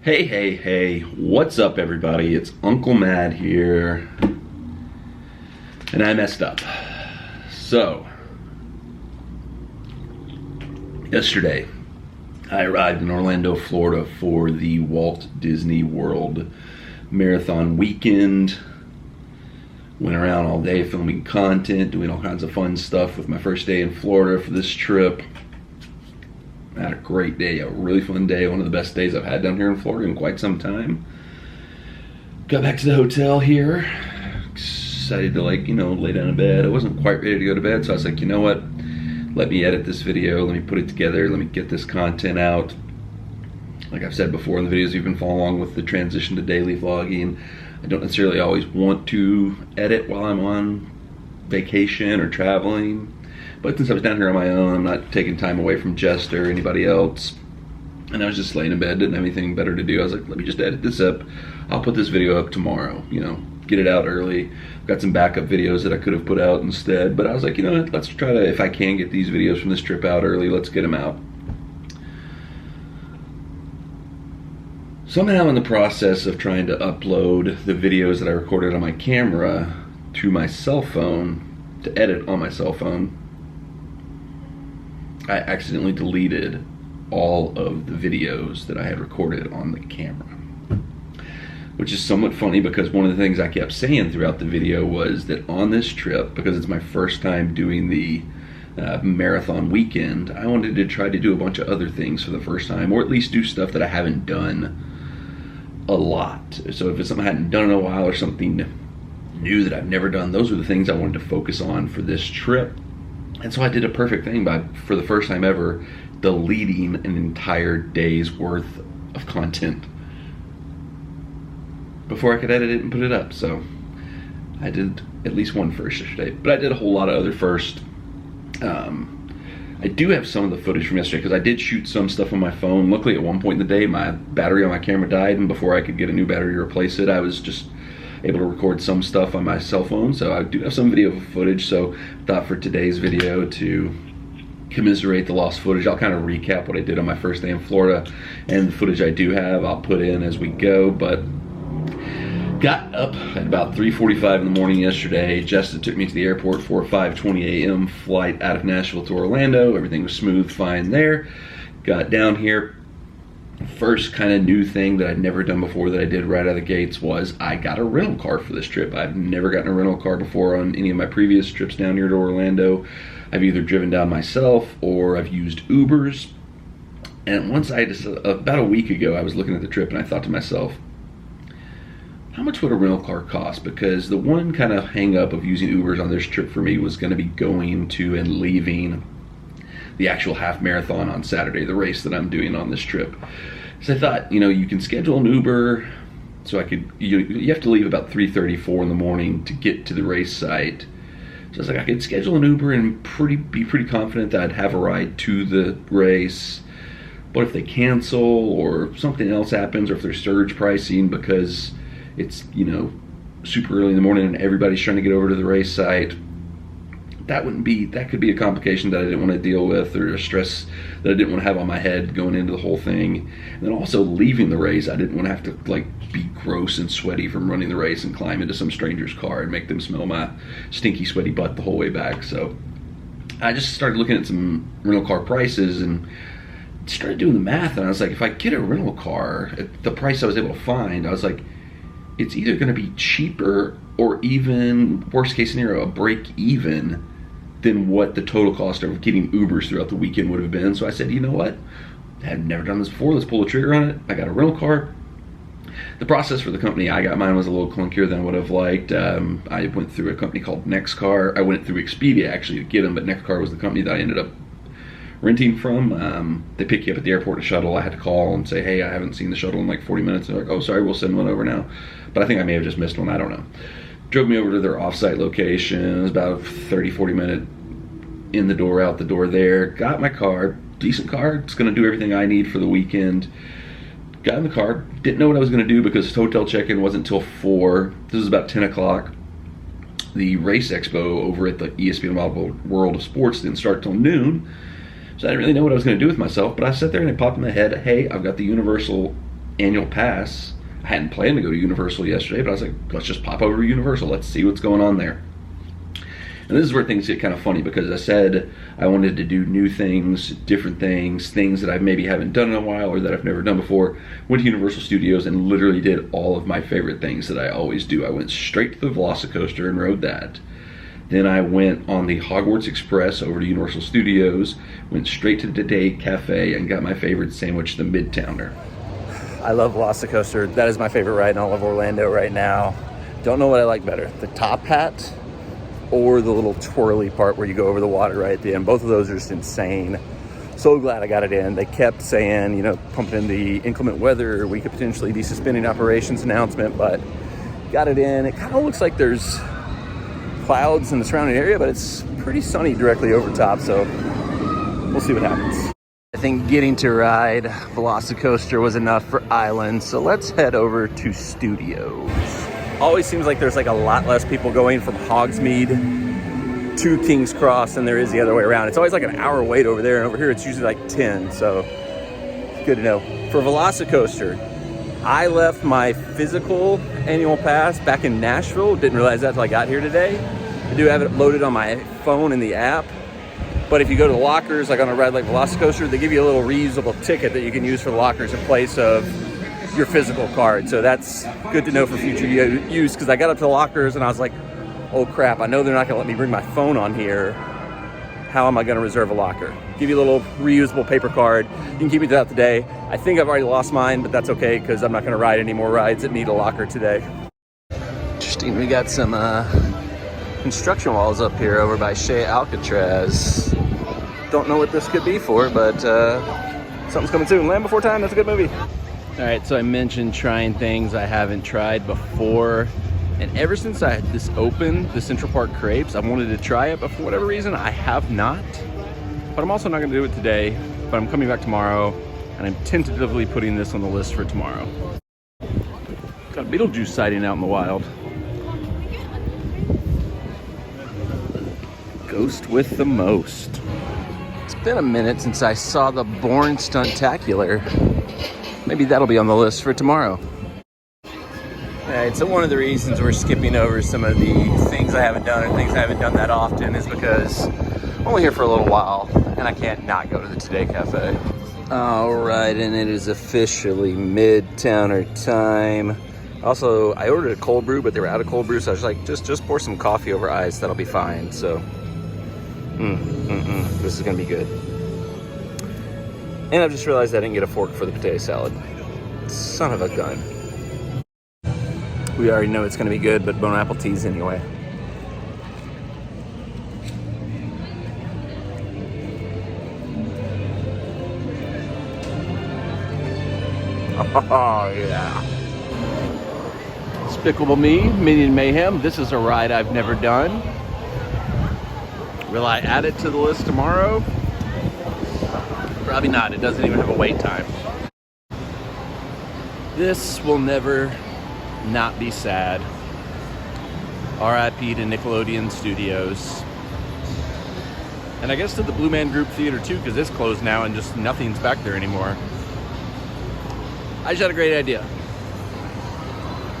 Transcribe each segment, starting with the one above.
Hey, hey, hey, what's up everybody? It's Uncle Mad here, and I messed up. So, yesterday, I arrived in Orlando, Florida for the Walt Disney World Marathon weekend. Went around all day filming content, doing all kinds of fun stuff with my first day in Florida for this trip. I had a great day, a really fun day, one of the best days I've had down here in Florida in quite some time. Got back to the hotel here, excited to lay down in bed. I wasn't quite ready to go to bed, so I was like, you know what? Let me edit this video, let me put it together, let me get this content out. Like I've said before in the videos, you've been following along with the transition to daily vlogging. I don't necessarily always want to edit while I'm on vacation or traveling. But since I was down here on my own, I'm not taking time away from Jester or anybody else. And I was just laying in bed, didn't have anything better to do. I was like, let me just edit this up. I'll put this video up tomorrow, get it out early. I've got some backup videos that I could have put out instead. But I was like, you know what, let's try to, if I can get these videos from this trip out early, let's get them out. Somehow in the process of trying to upload the videos that I recorded on my camera to my cell phone, to edit on my cell phone, I accidentally deleted all of the videos that I had recorded on the camera. Which is somewhat funny because one of the things I kept saying throughout the video was that on this trip, because it's my first time doing the marathon weekend, I wanted to try to do a bunch of other things for the first time, or at least do stuff that I haven't done a lot. So if it's something I hadn't done in a while or something new that I've never done, those were the things I wanted to focus on for this trip. And so I did a perfect thing by, for the first time ever, deleting an entire day's worth of content before I could edit it and put it up. So I did at least one first yesterday, but I did a whole lot of other first. I do have some of the footage from yesterday because I did shoot some stuff on my phone. Luckily at one point in the day, my battery on my camera died, and before I could get a new battery to replace it, I was just able to record some stuff on my cell phone. So I do have some video footage. So I thought for today's video to commiserate the lost footage, I'll kind of recap what I did on my first day in Florida, and the footage I do have I'll put in as we go. But got up at about 3:45 in the morning yesterday. Jessica took me to the airport for a 5:20 a.m. flight out of Nashville to Orlando. Everything was smooth, fine there. Got down here. First kind of new thing that I'd never done before that I did right out of the gates was I got a rental car for this trip. I've never gotten a rental car before on any of my previous trips down here to Orlando. I've either driven down myself or I've used Ubers. And once I decided, about a week ago, I was looking at the trip and I thought to myself, how much would a rental car cost? Because the one kind of hang up of using Ubers on this trip for me was going to be going to and leaving the actual half marathon on Saturday, the race that I'm doing on this trip. So I thought, you can schedule an Uber, so I could, you have to leave about 3:34 in the morning to get to the race site. So I was like, I could schedule an Uber and be pretty confident that I'd have a ride to the race. But if they cancel or something else happens, or if there's surge pricing because it's, super early in the morning and everybody's trying to get over to the race site, that could be a complication that I didn't want to deal with, or a stress that I didn't want to have on my head going into the whole thing. And then also leaving the race, I didn't want to have to be gross and sweaty from running the race and climb into some stranger's car and make them smell my stinky, sweaty butt the whole way back. So I just started looking at some rental car prices and started doing the math, and I was like, if I get a rental car at the price I was able to find, I was like, it's either going to be cheaper or even, worst case scenario, a break even than what the total cost of getting Ubers throughout the weekend would have been. So I said, you know what? I've never done this before. Let's pull the trigger on it. I got a rental car. The process for the company I got mine was a little clunkier than I would have liked. I went through a company called Nextcar. I went through Expedia actually to get them, but Nextcar was the company that I ended up renting from. They pick you up at the airport, a shuttle. I had to call and say, hey, I haven't seen the shuttle in like 40 minutes. And they're like, oh, sorry, we'll send one over now. But I think I may have just missed one. I don't know. Drove me over to their offsite location. It was about a 30-40 minute in the door, out the door there. Got my car, decent car. It's going to do everything I need for the weekend. Got in the car. Didn't know what I was going to do because hotel check-in wasn't until 4. This was about 10 o'clock. The race expo over at the ESPN World of Sports didn't start till noon. So I didn't really know what I was going to do with myself, but I sat there and it popped in my head, hey, I've got the Universal annual pass. I hadn't planned to go to Universal yesterday, but I was like, let's just pop over to Universal. Let's see what's going on there. And this is where things get kind of funny, because I said I wanted to do new things, different things that I maybe haven't done in a while or that I've never done before. Went to Universal Studios and literally did all of my favorite things that I always do. I went straight to the Velocicoaster and rode that. Then I went on the Hogwarts Express over to Universal Studios, went straight to the Day Cafe and got my favorite sandwich, the Midtowner. I love Velocicoaster. That is my favorite ride in all of Orlando right now. Don't know what I like better, the Top Hat or the little twirly part where you go over the water right at the end. Both of those are just insane. So glad I got it in. They kept saying, you know, pumping in the inclement weather, we could potentially be suspending operations announcement, but got it in. It kind of looks like there's clouds in the surrounding area, but it's pretty sunny directly over top, so we'll see what happens. I think getting to ride Velocicoaster was enough for Island, so let's head over to Studios. Always seems like there's like a lot less people going from Hogsmeade to King's Cross than there is the other way around. It's always like an hour wait over there, and over here it's usually like 10, so good to know. For Velocicoaster, I left my physical annual pass back in Nashville. Didn't realize that until I got here today. I do have it loaded on my phone in the app, but if you go to the lockers, like on a ride like Velocicoaster, they give you a little reusable ticket that you can use for the lockers in place of your physical card. So that's good to know for future use, because I got up to the lockers and I was like, oh crap, I know they're not gonna let me bring my phone on here. How am I gonna reserve a locker? Give you a little reusable paper card. You can keep it throughout the day. I think I've already lost mine, but that's okay, because I'm not gonna ride any more rides that need a locker today. Interesting, we got some construction walls up here over by Shea Alcatraz. Don't know what this could be for, but something's coming soon. Land Before Time, that's a good movie. All right, so I mentioned trying things I haven't tried before, and ever since this opened, the Central Park Crepes, I wanted to try it, but for whatever reason, I have not. But I'm also not gonna do it today, but I'm coming back tomorrow, and I'm tentatively putting this on the list for tomorrow. Got a Beetlejuice sighting out in the wild. Ghost with the most. It's been a minute since I saw the Bourne Stuntacular. Maybe that'll be on the list for tomorrow. Alright, so one of the reasons we're skipping over some of the things I haven't done and things I haven't done that often is because I'm only here for a little while and I can't not go to the Today Cafe. Alright, and it is officially Midtowner time. Also, I ordered a cold brew, but they were out of cold brew, so I was like, just pour some coffee over ice, that'll be fine. So, this is gonna be good. And I've just realized I didn't get a fork for the potato salad. Son of a gun. We already know it's gonna be good, but Bon Apple teas anyway. Oh yeah. Despicable Me, Minion Mayhem. This is a ride I've never done. Will I add it to the list tomorrow? Probably not. It doesn't even have a wait time. This will never not be sad. RIP to Nickelodeon Studios. And I guess to the Blue Man Group Theater too, because it's closed now and just nothing's back there anymore. I just had a great idea.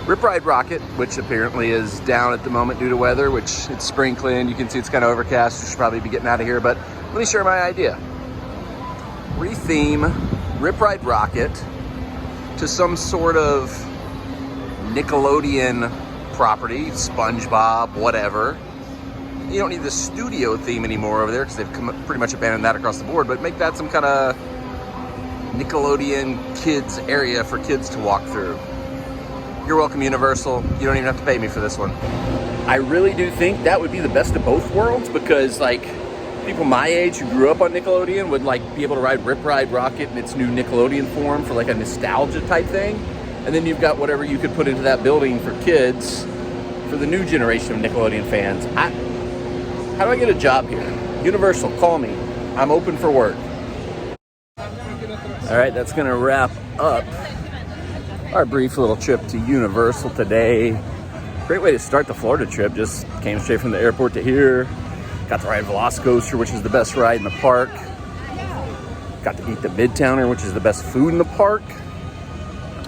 Rip Ride Rockit, which apparently is down at the moment due to weather, which it's sprinkling. You can see it's kind of overcast. We should probably be getting out of here, but let me share my idea. Retheme Rip Ride Rockit to some sort of Nickelodeon property, SpongeBob, whatever. You don't need the studio theme anymore over there because they've pretty much abandoned that across the board, but make that some kind of Nickelodeon kids area for kids to walk through. You're welcome, Universal. You don't even have to pay me for this one. I really do think that would be the best of both worlds, because like people my age who grew up on Nickelodeon would like be able to ride Rip Ride Rockit in its new Nickelodeon form for like a nostalgia type thing. And then you've got whatever you could put into that building for kids for the new generation of Nickelodeon fans. How do I get a job here? Universal, call me. I'm open for work. All right, that's gonna wrap up our brief little trip to Universal today. Great way to start the Florida trip. Just came straight from the airport to here. Got to ride Velocicoaster, which is the best ride in the park. Got to eat the Midtowner, which is the best food in the park.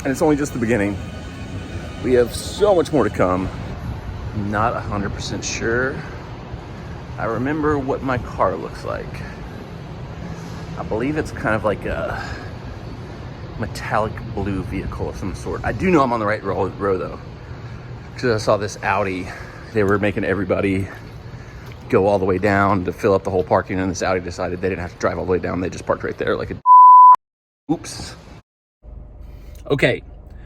And it's only just the beginning. We have so much more to come. Not 100% sure. I remember what my car looks like. I believe it's kind of like a metallic blue vehicle of some sort. I do know I'm on the right row though, because I saw this Audi. They were making everybody go all the way down to fill up the whole parking, and this Audi decided they didn't have to drive all the way down. They just parked right there like a oops. Okay,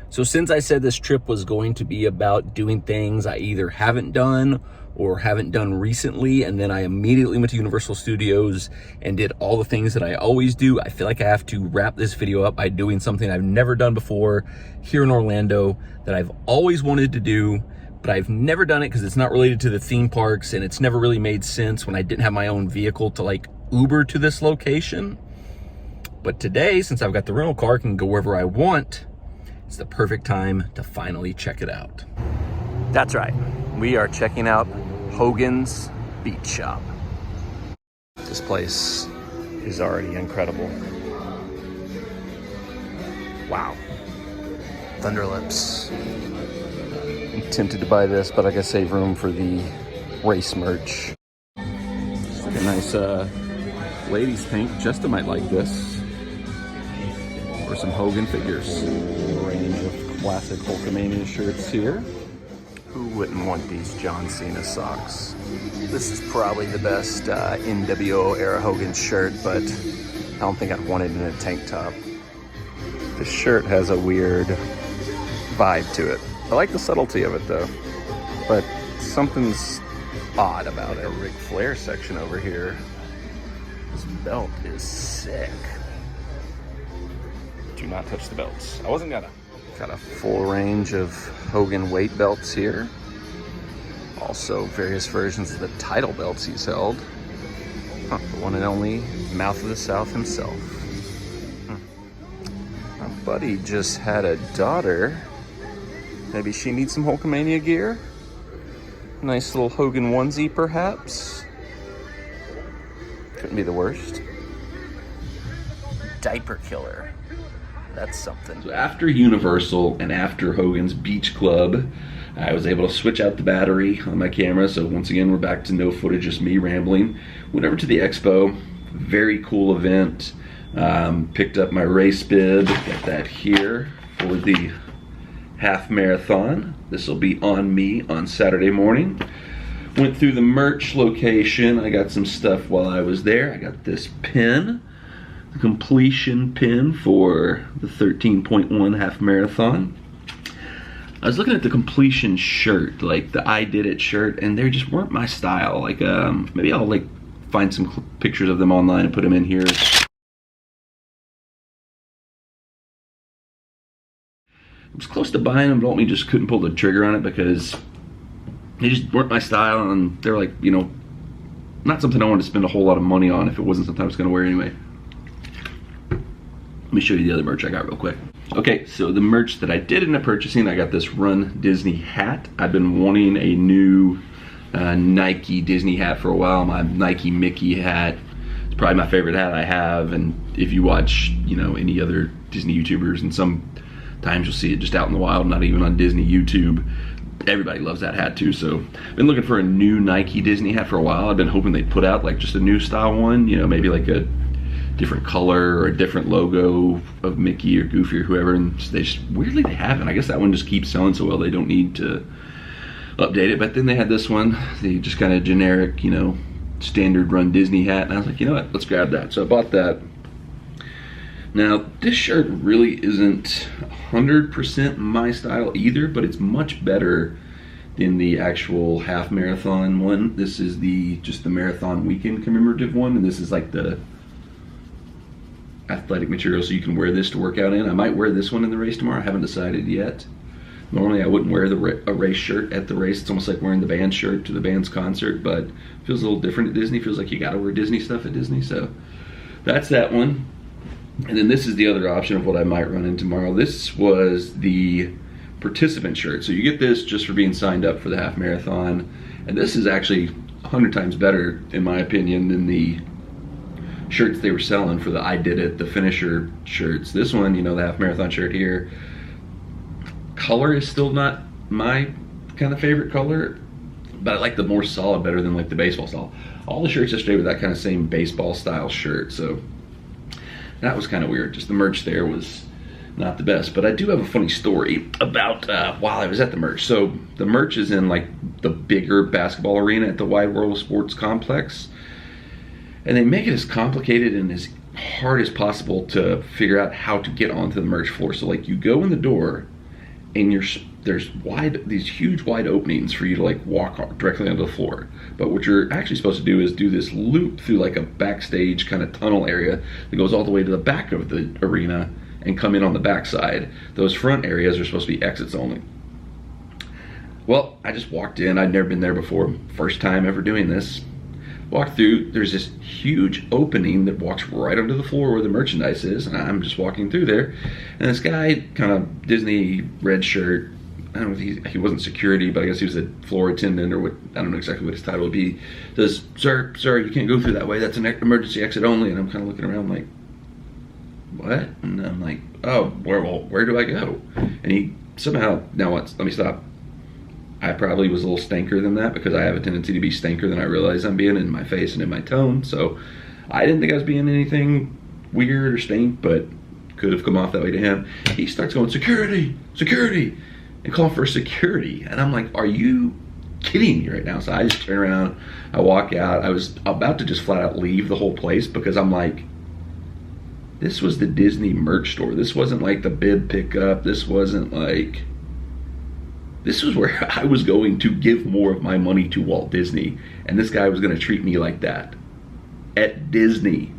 so since I said this trip was going to be about doing things I either haven't done or haven't done recently, and then I immediately went to Universal Studios and did all the things that I always do, I feel like I have to wrap this video up by doing something I've never done before here in Orlando that I've always wanted to do, but I've never done it because it's not related to the theme parks, and it's never really made sense when I didn't have my own vehicle to like Uber to this location. But today, since I've got the rental car, I can go wherever I want. It's the perfect time to finally check it out. That's right. We are checking out Hogan's Beach Shop. This place is already incredible. Wow. Thunderlips. I'm tempted to buy this, but I gotta save room for the race merch. It's like a nice ladies pink. Jesta might like this. Or some Hogan figures. A range of classic Hulkamania shirts here. Who wouldn't want these John Cena socks? This is probably the best NWO era Hogan shirt, but I don't think I'd want it in a tank top. This shirt has a weird vibe to it. I like the subtlety of it though, but something's odd about it. A Ric Flair section over here. This belt is sick. Do not touch the belts. I wasn't gonna. Got a full range of Hogan weight belts here. Also various versions of the title belts he's held. The one and only Mouth of the South himself. My buddy just had a daughter. Maybe she needs some Hulkamania gear? Nice little Hogan onesie perhaps? Couldn't be the worst. Diaper killer. That's something. So after Universal and after Hogan's Beach Club, I was able to switch out the battery on my camera. So once again, we're back to no footage, just me rambling. Went over to the expo. Very cool event. Picked up my race bib. Got that here for the half marathon. This will be on me on Saturday morning. Went through the merch location. I got some stuff while I was there. I got this pin. Completion pin for the 13.1 half marathon. I was looking at the completion shirt, like the I Did It shirt, and they just weren't my style. Like maybe I'll like find some pictures of them online and put them in here. I was close to buying them, but ultimately just couldn't pull the trigger on it because they just weren't my style, and they're like, you know, not something I wanted to spend a whole lot of money on if it wasn't something I was going to wear anyway. Let me show you the other merch I got real quick. Okay, so the merch that I did end up purchasing, I got this Run Disney hat. I've been wanting a new Nike Disney hat for a while. My Nike Mickey hat. It's probably my favorite hat I have, and if you watch, you know, any other Disney YouTubers, and sometimes you'll see it just out in the wild, not even on Disney YouTube. Everybody loves that hat too, so I've been looking for a new Nike Disney hat for a while. I've been hoping they'd put out like just a new style one, you know, maybe like a different color or a different logo of Mickey or Goofy or whoever, and they just weirdly they haven't. I guess that one just keeps selling so well they don't need to update it. But then they had this one, the just kind of generic, you know, standard Run Disney hat, and I was like, you know what, let's grab that. So I bought that. Now this shirt really isn't 100% my style either, but it's much better than the actual half marathon one. This is just the marathon weekend commemorative one, and this is like the athletic material, so you can wear this to work out in. I might wear this one in the race tomorrow. I haven't decided yet. Normally I wouldn't wear a race shirt at the race. It's almost like wearing the band shirt to the band's concert, but it feels a little different at Disney. Feels like you gotta wear Disney stuff at Disney, so that's that one. And then this is the other option of what I might run in tomorrow. This was the participant shirt. So you get this just for being signed up for the half marathon, and this is actually 100 times better in my opinion than the shirts they were selling for the I Did It, the finisher shirts. This one, you know, the half marathon shirt here, color is still not my kind of favorite color, but I like the more solid better than like the baseball style. All the shirts yesterday were that kind of same baseball style shirt, so that was kind of weird. Just the merch there was not the best. But I do have a funny story about while I was at the merch. So the merch is in like the bigger basketball arena at the Wide World of Sports complex, and they make it as complicated and as hard as possible to figure out how to get onto the merch floor. So like you go in the door and there's these huge wide openings for you to like walk directly onto the floor. But what you're actually supposed to do is do this loop through like a backstage kind of tunnel area that goes all the way to the back of the arena and come in on the backside. Those front areas are supposed to be exits only. Well, I just walked in. I'd never been there before. First time ever doing this. Walked through, there's this huge opening that walks right under the floor where the merchandise is, and I'm just walking through there, and this guy, kind of Disney red shirt, I don't know if he wasn't security, but I guess he was a floor attendant or what, I don't know exactly what his title would be, says, sir, you can't go through that way, that's an emergency exit only. And I'm kind of looking around like, what? And I'm like, oh, where do I go? And he somehow, let me stop. I probably was a little stanker than that because I have a tendency to be stanker than I realize I'm being in my face and in my tone. So I didn't think I was being anything weird or stank, but could have come off that way to him. He starts going, security, and calling for security. And I'm like, are you kidding me right now? So I just turn around, I walk out. I was about to just flat out leave the whole place because I'm like, this was the Disney merch store. This wasn't like the bib pickup. This was where I was going to give more of my money to Walt Disney, and this guy was going to treat me like that at Disney.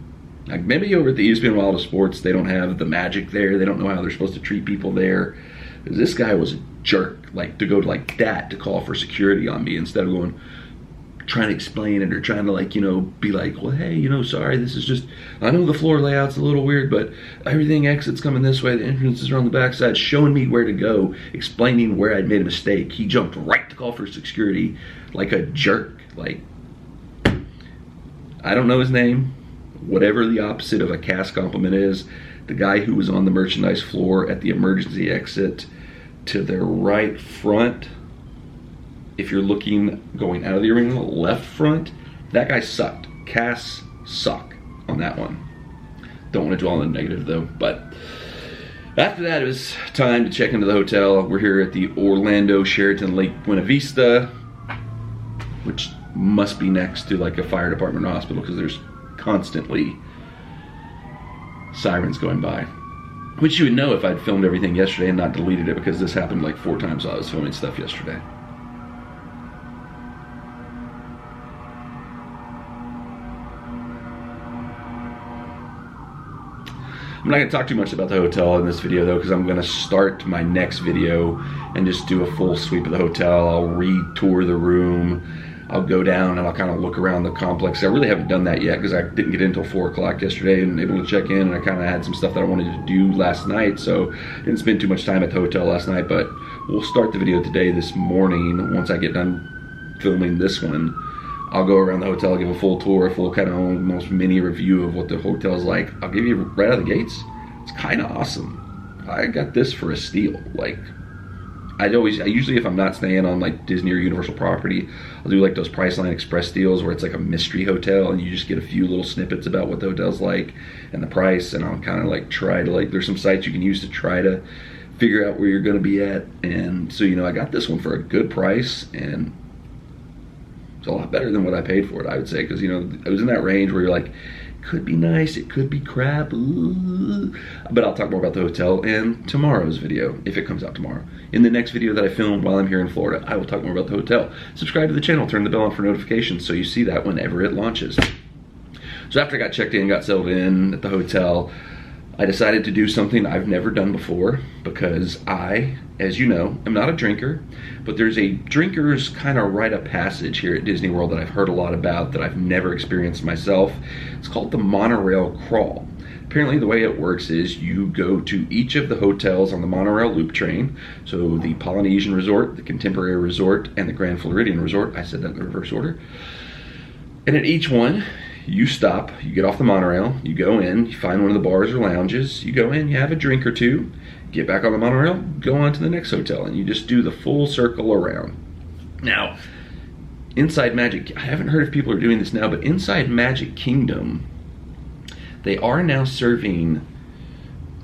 Like maybe over at the ESPN Wild of Sports, they don't have the magic there. They don't know how they're supposed to treat people there. This guy was a jerk, like to go like that to call for security on me instead of trying to explain it or trying to like, be like, well, hey, sorry, this is just, I know the floor layout's a little weird, but everything exits coming this way, the entrances are on the backside, showing me where to go, explaining where I'd made a mistake. He jumped right to call for security like a jerk. Like, I don't know his name, whatever the opposite of a cast compliment is. The guy who was on the merchandise floor at the emergency exit to their right front, if you're looking going out of the arena, left front, that guy sucked. Casts suck on that one. Don't want to dwell on the negative though, but after that it was time to check into the hotel. We're here at the Orlando Sheraton Lake Buena Vista, which must be next to like a fire department or hospital because there's constantly sirens going by. Which you would know if I'd filmed everything yesterday and not deleted it, because this happened like 4 times while I was filming stuff yesterday. I'm not going to talk too much about the hotel in this video though, because I'm going to start my next video and just do a full sweep of the hotel. I'll re-tour the room. I'll go down and I'll kind of look around the complex. I really haven't done that yet because I didn't get in until 4 o'clock yesterday and able to check in, and I kind of had some stuff that I wanted to do last night, so didn't spend too much time at the hotel last night. But we'll start the video today, this morning. Once I get done filming this one, I'll go around the hotel, give a full tour, a full kind of almost mini review of what the hotel's like. I'll give you right out of the gates. It's kind of awesome. I got this for a steal. Like, I usually, if I'm not staying on like Disney or Universal property, I'll do like those Priceline Express deals where it's like a mystery hotel and you just get a few little snippets about what the hotel's like and the price, and I'll kind of like try to like, there's some sites you can use to try to figure out where you're going to be at. And so, I got this one for a good price, and it's a lot better than what I paid for it, I would say, because it was in that range where you're like, could be nice, it could be crap. Ooh. But I'll talk more about the hotel in tomorrow's video, if it comes out tomorrow. In the next video that I filmed while I'm here in Florida, I will talk more about the hotel. Subscribe to the channel, turn the bell on for notifications so you see that whenever it launches. So after I got checked in, got settled in at the hotel, I decided to do something I've never done before, because I, as you know, am not a drinker, but there's a drinker's kind of rite of passage here at Disney World that I've heard a lot about that I've never experienced myself. It's called the monorail crawl. Apparently the way it works is you go to each of the hotels on the monorail loop train, so the Polynesian Resort, the Contemporary Resort, and the Grand Floridian Resort. I said that in the reverse order. And at each one, you stop, you get off the monorail, you go in, you find one of the bars or lounges, you go in, you have a drink or two, get back on the monorail, go on to the next hotel, and you just do the full circle around. Now, inside Magic, I haven't heard if people are doing this now, but inside Magic Kingdom, they are now serving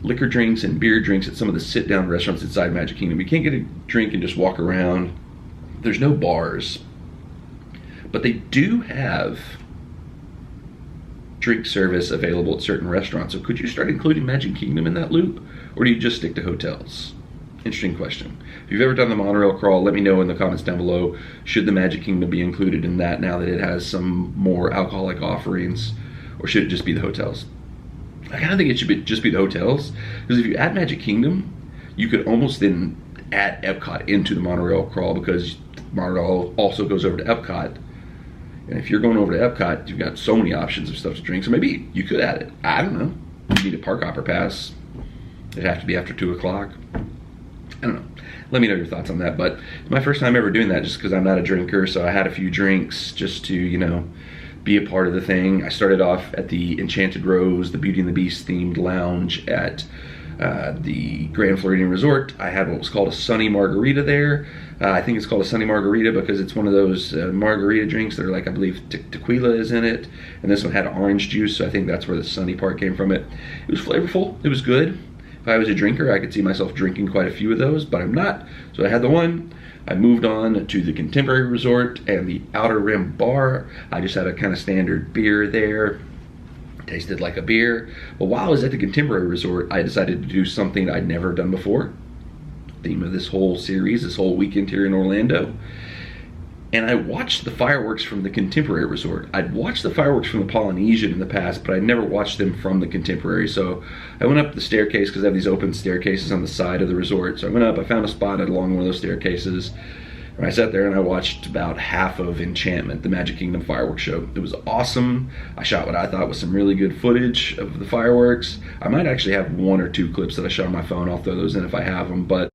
liquor drinks and beer drinks at some of the sit-down restaurants inside Magic Kingdom. You can't get a drink and just walk around. There's no bars. But they do have drink service available at certain restaurants. So could you start including Magic Kingdom in that loop? Or do you just stick to hotels? Interesting question. If you've ever done the monorail crawl, let me know in the comments down below. Should the Magic Kingdom be included in that now that it has some more alcoholic offerings? Or should it just be the hotels? I kind of think it should just be the hotels. Because if you add Magic Kingdom, you could almost then add Epcot into the monorail crawl, because monorail also goes over to Epcot. And if you're going over to Epcot, you've got so many options of stuff to drink. So maybe you could add it. I don't know. You need a park hopper pass. It'd have to be after 2 o'clock. I don't know. Let me know your thoughts on that. But it's my first time ever doing that, just because I'm not a drinker. So I had a few drinks just to, you know, be a part of the thing. I started off at the Enchanted Rose, the Beauty and the Beast themed lounge at the Grand Floridian Resort. I had what was called a Sunny Margarita there. I think it's called a Sunny Margarita because it's one of those margarita drinks that are like, I believe tequila is in it, and this one had orange juice, so I think that's where the Sunny part came from it. It was flavorful, it was good. If I was a drinker, I could see myself drinking quite a few of those, but I'm not, so I had the one. I moved on to the Contemporary Resort and the Outer Rim Bar. I just had a kind of standard beer there. Tasted like a beer. But while I was at the Contemporary Resort, I decided to do something I'd never done before. Theme of this whole series, this whole weekend here in Orlando. And I watched the fireworks from the Contemporary Resort. I'd watched the fireworks from the Polynesian in the past, but I'd never watched them from the Contemporary. So I went up the staircase, because they have these open staircases on the side of the resort. So I went up, I found a spot along one of those staircases. And I sat there and I watched about half of Enchantment, the Magic Kingdom fireworks show. It was awesome. I shot what I thought was some really good footage of the fireworks. I might actually have 1 or 2 clips that I shot on my phone. I'll throw those in if I have them. But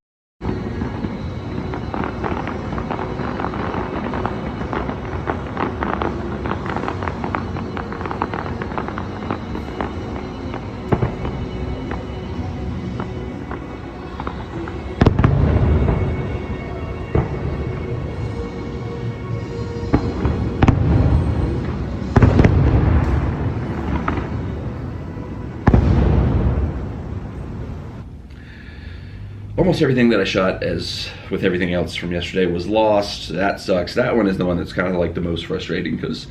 almost everything that I shot, as with everything else from yesterday, was lost. That sucks. That one is the one that's kind of like the most frustrating, because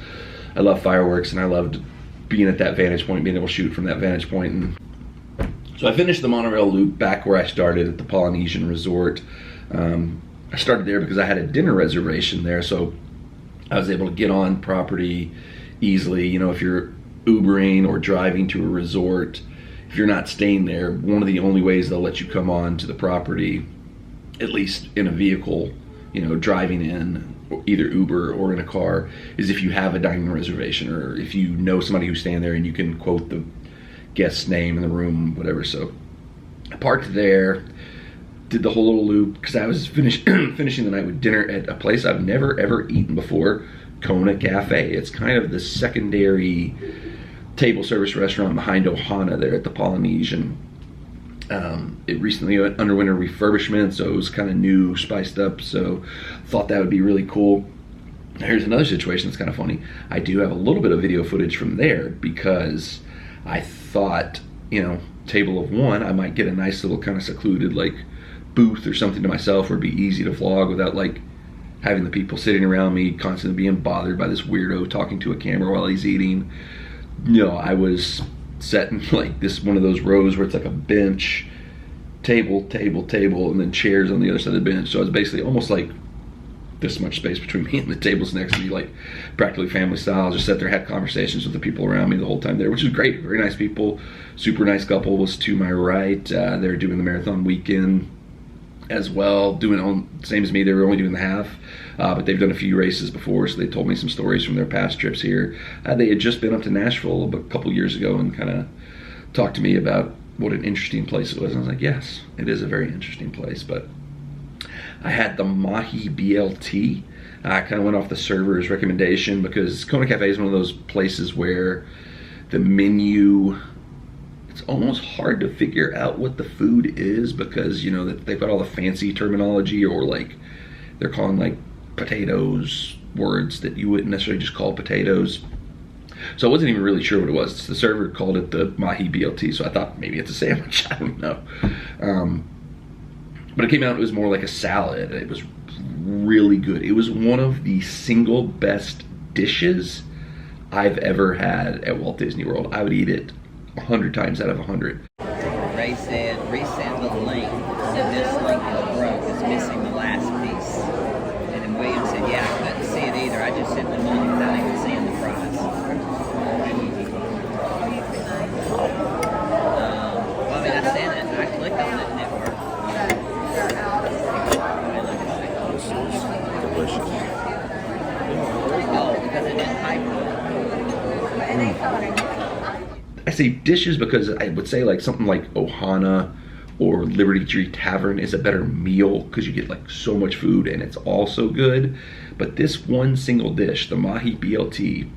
I love fireworks and I loved being at that vantage point, being able to shoot from that vantage point. And so I finished the monorail loop back where I started at the Polynesian Resort. I started there because I had a dinner reservation there, so I was able to get on property easily. You know, if you're Ubering or driving to a resort, if you're not staying there, one of the only ways they'll let you come on to the property, at least in a vehicle, you know, driving in, either Uber or in a car, is if you have a dining reservation, or if you know somebody who's staying there and you can quote the guest's name in the room, whatever. So I parked there, did the whole little loop, because I was finishing the night with dinner at a place I've never ever eaten before, Kona Cafe. It's kind of the secondary table service restaurant behind Ohana there at the Polynesian. It recently underwent a refurbishment, so it was kind of new, spiced up, so thought that would be really cool. Here's another situation that's kind of funny. I do have a little bit of video footage from there, because I thought, you know, table of one, I might get a nice little kind of secluded like booth or something to myself, where it'd be easy to vlog without like having the people sitting around me constantly being bothered by this weirdo talking to a camera while he's eating. You know, I was set in like this one of those rows where it's like a bench, table, and then chairs on the other side of the bench. So it's basically almost like this much space between me and the tables next to me, like practically family style. Just sat there, had conversations with the people around me the whole time there, which was great. Very nice people. Super nice couple was to my right. They're doing the marathon weekend as well, doing on same as me. They were only doing the half, but they've done a few races before, so they told me some stories from their past trips here. They had just been up to Nashville a couple years ago and kind of talked to me about what an interesting place it was. And I was like, yes, it is a very interesting place. But I had the Mahi BLT. I kind of went off the server's recommendation because Kona Cafe is one of those places where the menu, it's almost hard to figure out what the food is because, you know, that they've got all the fancy terminology, or like they're calling like potatoes words that you wouldn't necessarily just call potatoes. So I wasn't even really sure what it was. The server called it the Mahi BLT, so I thought maybe it's a sandwich. I don't know. But it came out, it was more like a salad. It was really good. It was one of the single best dishes I've ever had at Walt Disney World. I would eat it 100 times out of 100. Ray said, resend the link. This link is broke. It's missing the last piece. And then William said, yeah, I couldn't see it either. I just sent the money without even seeing the price. Well, I mean, I sent it. I clicked on it and it worked. Delicious. Oh, because it didn't hyper. I say dishes because I would say like something like Ohana or Liberty Tree Tavern is a better meal because you get like so much food and it's all so good. But this one single dish, the Mahi BLT,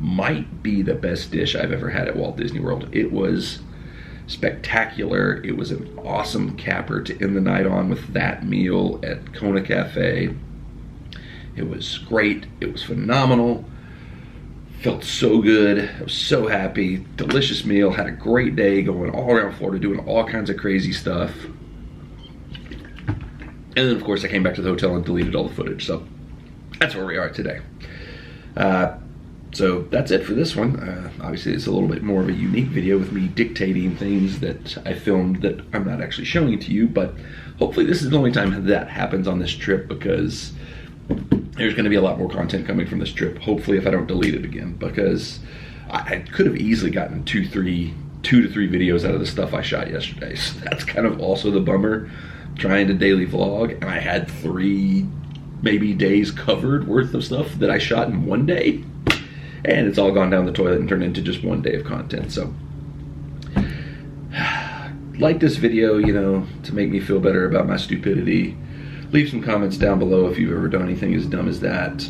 might be the best dish I've ever had at Walt Disney World. It was spectacular. It was an awesome capper to end the night on with that meal at Kona Cafe. It was great. It was phenomenal. Felt so good. I was so happy. Delicious meal. Had a great day going all around Florida doing all kinds of crazy stuff. And then of course I came back to the hotel and deleted all the footage. So that's where we are today. So that's it for this one. Obviously it's a little bit more of a unique video with me dictating things that I filmed that I'm not actually showing to you, but hopefully this is the only time that happens on this trip, because there's going to be a lot more content coming from this trip, hopefully, if I don't delete it again, because I could have easily gotten two to three videos out of the stuff I shot yesterday. So that's kind of also the bummer, trying to daily vlog, and I had 3 maybe days covered worth of stuff that I shot in one day, and it's all gone down the toilet and turned into just one day of content. So like this video, you know, to make me feel better about my stupidity. Leave some comments down below if you've ever done anything as dumb as that.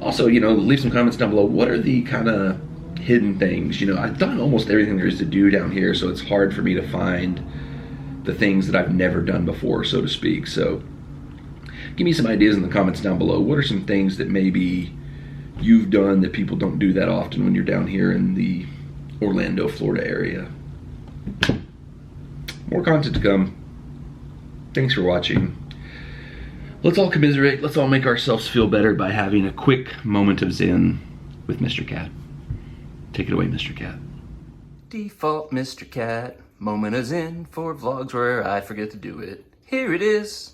Also, you know, leave some comments down below. What are the kind of hidden things? You know, I've done almost everything there is to do down here, so it's hard for me to find the things that I've never done before, so to speak. So give me some ideas in the comments down below. What are some things that maybe you've done that people don't do that often when you're down here in the Orlando, Florida area? More content to come. Thanks for watching. Let's all commiserate. Let's all make ourselves feel better by having a quick moment of zen with Mr. Cat. Take it away, Mr. Cat. Default Mr. Cat. Moment of zen for vlogs where I forget to do it. Here it is.